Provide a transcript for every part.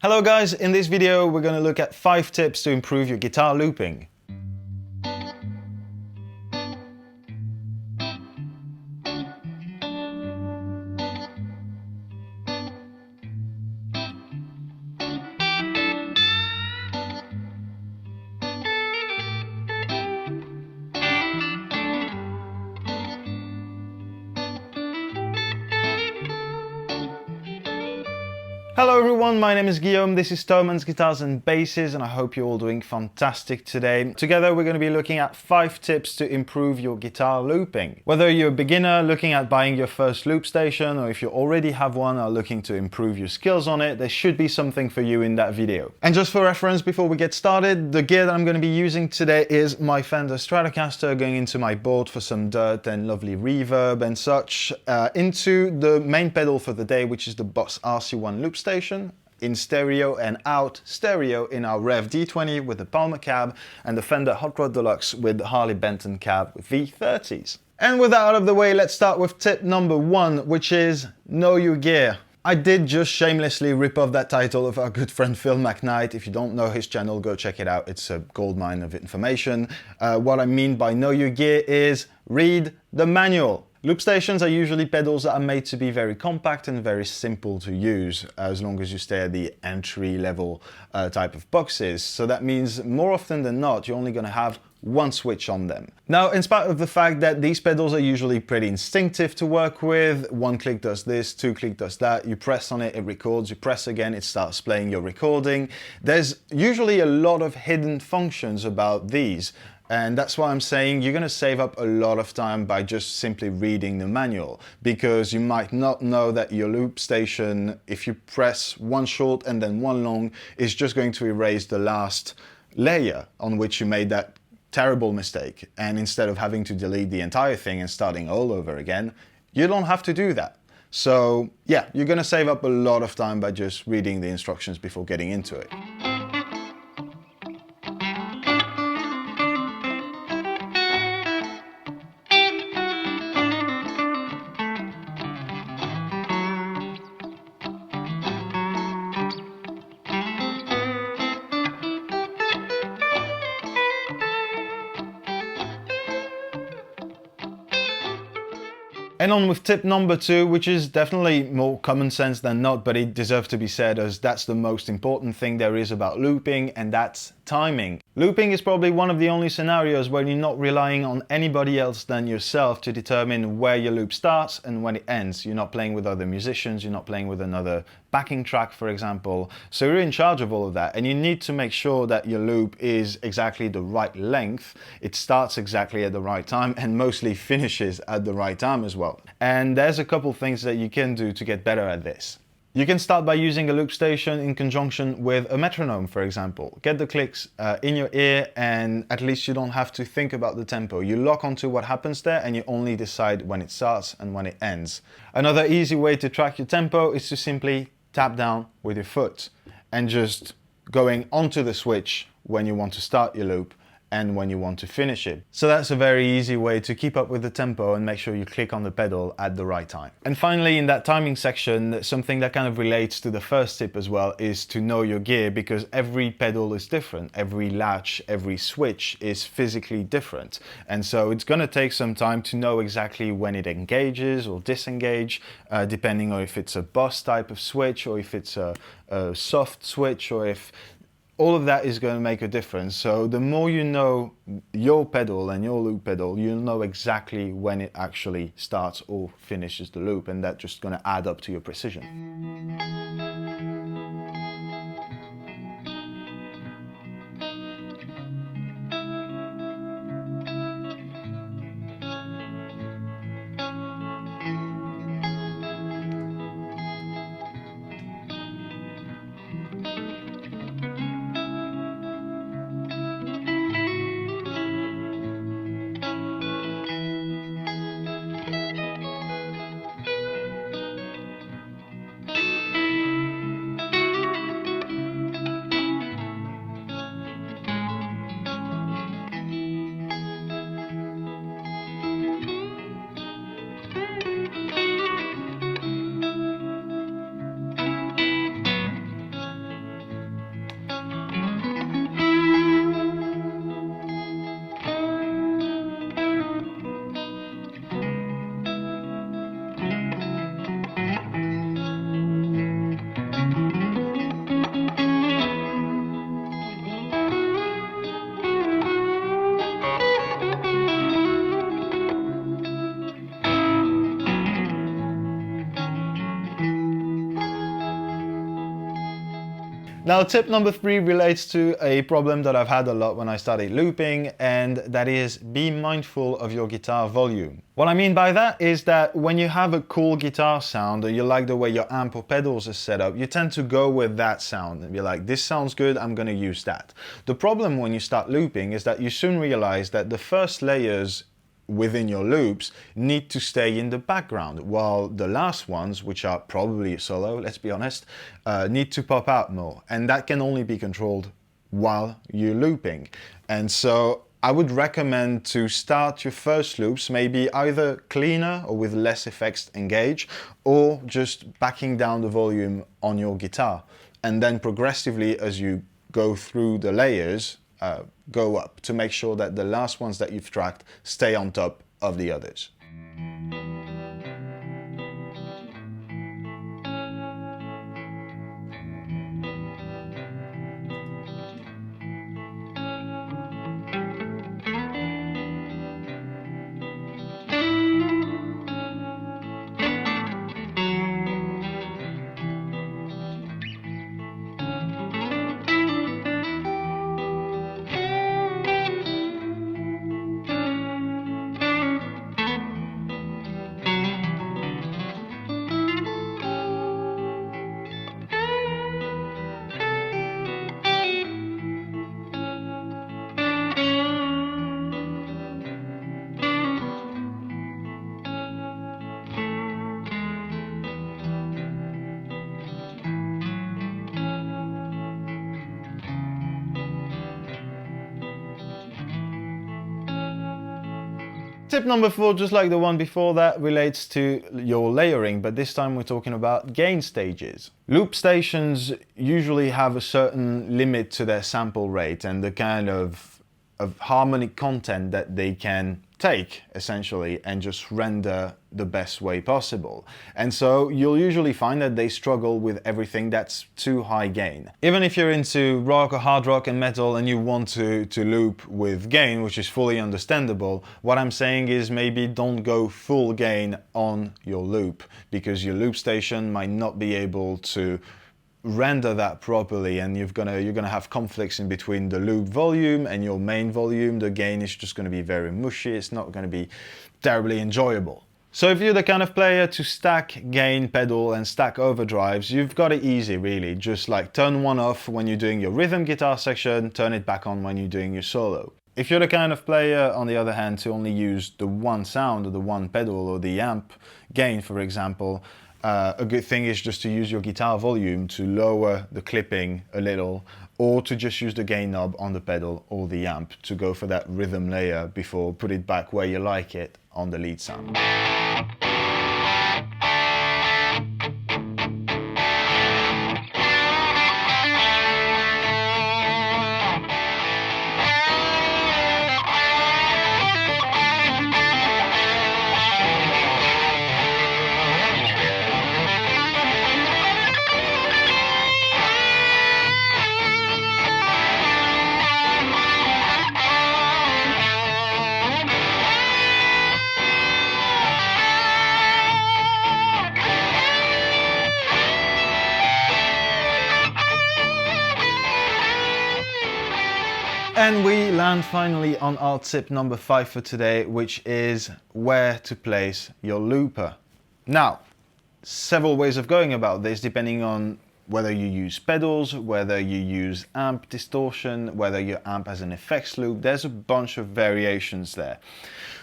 Hello guys, in this video we're going to look at 5 tips to improve your guitar looping. Hello everyone, my name is Guillaume, this is Thoman's Guitars and Basses, and I hope you're all doing fantastic today. Together we're going to be looking at 5 tips to improve your guitar looping. Whether you're a beginner looking at buying your first loop station, or if you already have one and are looking to improve your skills on it, there should be something for you in that video. And just for reference before we get started, the gear that I'm going to be using today is my Fender Stratocaster, going into my board for some dirt and lovely reverb and such, into the main pedal for the day, which is the Boss RC1 loop station, in stereo, and out stereo in our Rev D20 with the Palmer cab and the Fender Hot Rod Deluxe with the Harley Benton cab with V30s. And with that out of the way, let's start with tip number 1, which is know your gear. I did just shamelessly rip off that title of our good friend Phil McKnight. If you don't know his channel, go check it out. It's a goldmine of information. What I mean by know your gear is read the manual. Loop stations are usually pedals that are made to be very compact and very simple to use, as long as you stay at the entry level type of boxes. So that means more often than not, you're only going to have one switch on them. Now, in spite of the fact that these pedals are usually pretty instinctive to work with, 1 click does this, 2 click does that, you press on it, it records, you press again, it starts playing your recording. There's usually a lot of hidden functions about these. And that's why I'm saying you're going to save up a lot of time by just simply reading the manual, because you might not know that your loop station, if you press 1 short and then 1 long, is just going to erase the last layer on which you made that terrible mistake. And instead of having to delete the entire thing and starting all over again, you don't have to do that. So yeah, you're going to save up a lot of time by just reading the instructions before getting into it. And on with tip number 2, which is definitely more common sense than not, but it deserves to be said as that's the most important thing there is about looping, and that's timing. Looping is probably one of the only scenarios where you're not relying on anybody else than yourself to determine where your loop starts and when it ends. You're not playing with other musicians, you're not playing with another backing track, for example. So you're in charge of all of that, and you need to make sure that your loop is exactly the right length, it starts exactly at the right time, and mostly finishes at the right time as well. And there's a couple things that you can do to get better at this. You can start by using a loop station in conjunction with a metronome, for example. Get the clicks in your ear, and at least you don't have to think about the tempo. You lock onto what happens there and you only decide when it starts and when it ends. Another easy way to track your tempo is to simply tap down with your foot and just going onto the switch when you want to start your loop and when you want to finish it. So that's a very easy way to keep up with the tempo and make sure you click on the pedal at the right time. And finally, in that timing section, something that kind of relates to the first tip as well is to know your gear, because every pedal is different. Every latch, every switch is physically different. And so it's going to take some time to know exactly when it engages or disengage, depending on if it's a boss type of switch or if it's a soft switch, or if all of that is going to make a difference. So the more you know your pedal and your loop pedal, you'll know exactly when it actually starts or finishes the loop, and that's just going to add up to your precision. Now, tip number 3 relates to a problem that I've had a lot when I started looping, and that is be mindful of your guitar volume. What I mean by that is that when you have a cool guitar sound or you like the way your amp or pedals are set up, you tend to go with that sound and be like, this sounds good, I'm gonna use that. The problem when you start looping is that you soon realize that the first layers within your loops need to stay in the background, while the last ones, which are probably solo, let's be honest, need to pop out more. And that can only be controlled while you're looping. And so I would recommend to start your first loops maybe either cleaner or with less effects engaged, or just backing down the volume on your guitar. And then progressively, as you go through the layers, go up to make sure that the last ones that you've tracked stay on top of the others. Tip number 4, just like the one before that, relates to your layering, but this time we're talking about gain stages. Loop stations usually have a certain limit to their sample rate and the kind of harmonic content that they can take, essentially, and just render the best way possible. And so you'll usually find that they struggle with everything that's too high gain. Even if you're into rock or hard rock and metal and you want to loop with gain, which is fully understandable, what I'm saying is maybe don't go full gain on your loop, because your loop station might not be able to render that properly, and you're gonna have conflicts in between the loop volume and your main volume. The gain is just gonna be very mushy. It's not gonna be terribly enjoyable. So if you're the kind of player to stack gain pedal and stack overdrives, you've got it easy really. Just like turn one off when you're doing your rhythm guitar section, turn it back on when you're doing your solo. If you're the kind of player, on the other hand, to only use the one sound or the one pedal or the amp gain, for example, a good thing is just to use your guitar volume to lower the clipping a little, or to just use the gain knob on the pedal or the amp to go for that rhythm layer before put it back where you like it on the lead sound. And we land finally on our tip number 5 for today, which is where to place your looper. Now, several ways of going about this depending on whether you use pedals, whether you use amp distortion, whether your amp has an effects loop. There's a bunch of variations there.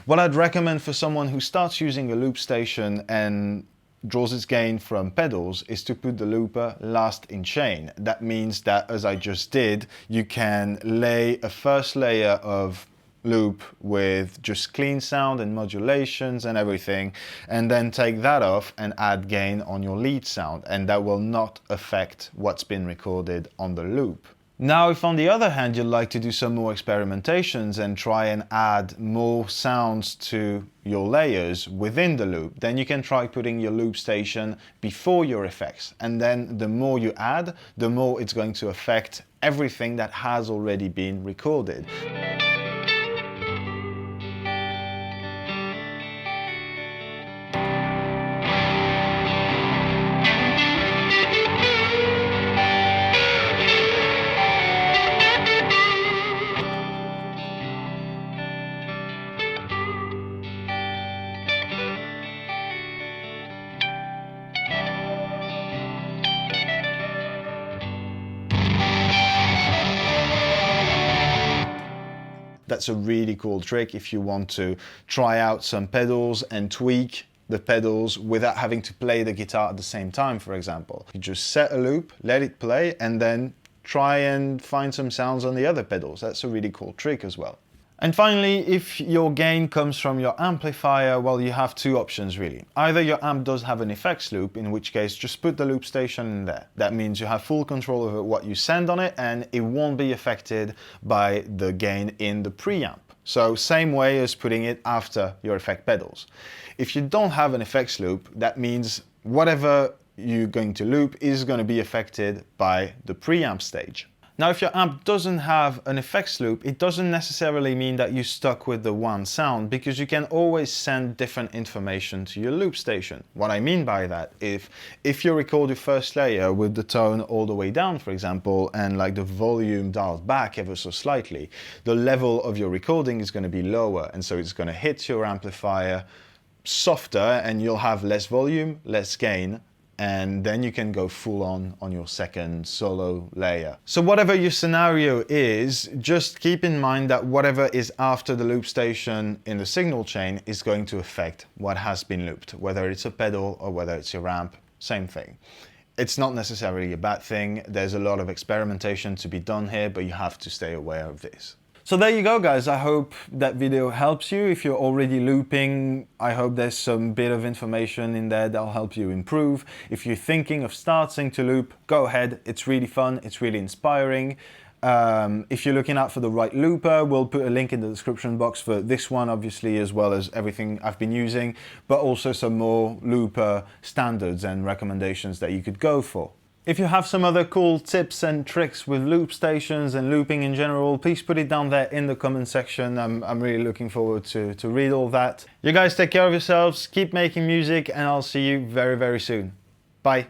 What I'd recommend for someone who starts using a loop station and draws its gain from pedals is to put the looper last in chain. That means that, as I just did, you can lay a first layer of loop with just clean sound and modulations and everything, and then take that off and add gain on your lead sound, and that will not affect what's been recorded on the loop. Now, if on the other hand you'd like to do some more experimentations and try and add more sounds to your layers within the loop, then you can try putting your loop station before your effects. And then the more you add, the more it's going to affect everything that has already been recorded. That's a really cool trick if you want to try out some pedals and tweak the pedals without having to play the guitar at the same time, for example. You just set a loop, let it play, and then try and find some sounds on the other pedals. That's a really cool trick as well. And finally, if your gain comes from your amplifier, well, you have two options really. Either your amp does have an effects loop, in which case just put the loop station in there. That means you have full control over what you send on it and it won't be affected by the gain in the preamp. So same way as putting it after your effect pedals. If you don't have an effects loop, that means whatever you're going to loop is going to be affected by the preamp stage. Now, if your amp doesn't have an effects loop, it doesn't necessarily mean that you're stuck with the one sound, because you can always send different information to your loop station. What I mean by that, if you record your first layer with the tone all the way down, for example, and like the volume dialed back ever so slightly, the level of your recording is going to be lower, and so it's going to hit your amplifier softer and you'll have less volume, less gain, and then you can go full on your second solo layer. So whatever your scenario is, just keep in mind that whatever is after the loop station in the signal chain is going to affect what has been looped, whether it's a pedal or whether it's your amp, same thing. It's not necessarily a bad thing. There's a lot of experimentation to be done here, but you have to stay aware of this. So there you go, guys. I hope that video helps you. If you're already looping, I hope there's some bit of information in there that'll help you improve. If you're thinking of starting to loop, go ahead. It's really fun. It's really inspiring. If you're looking out for the right looper, we'll put a link in the description box for this one, obviously, as well as everything I've been using, but also some more looper standards and recommendations that you could go for. If you have some other cool tips and tricks with loop stations and looping in general, please put it down there in the comment section. I'm really looking forward to read all that. You guys take care of yourselves, keep making music, and I'll see you very, very soon. Bye.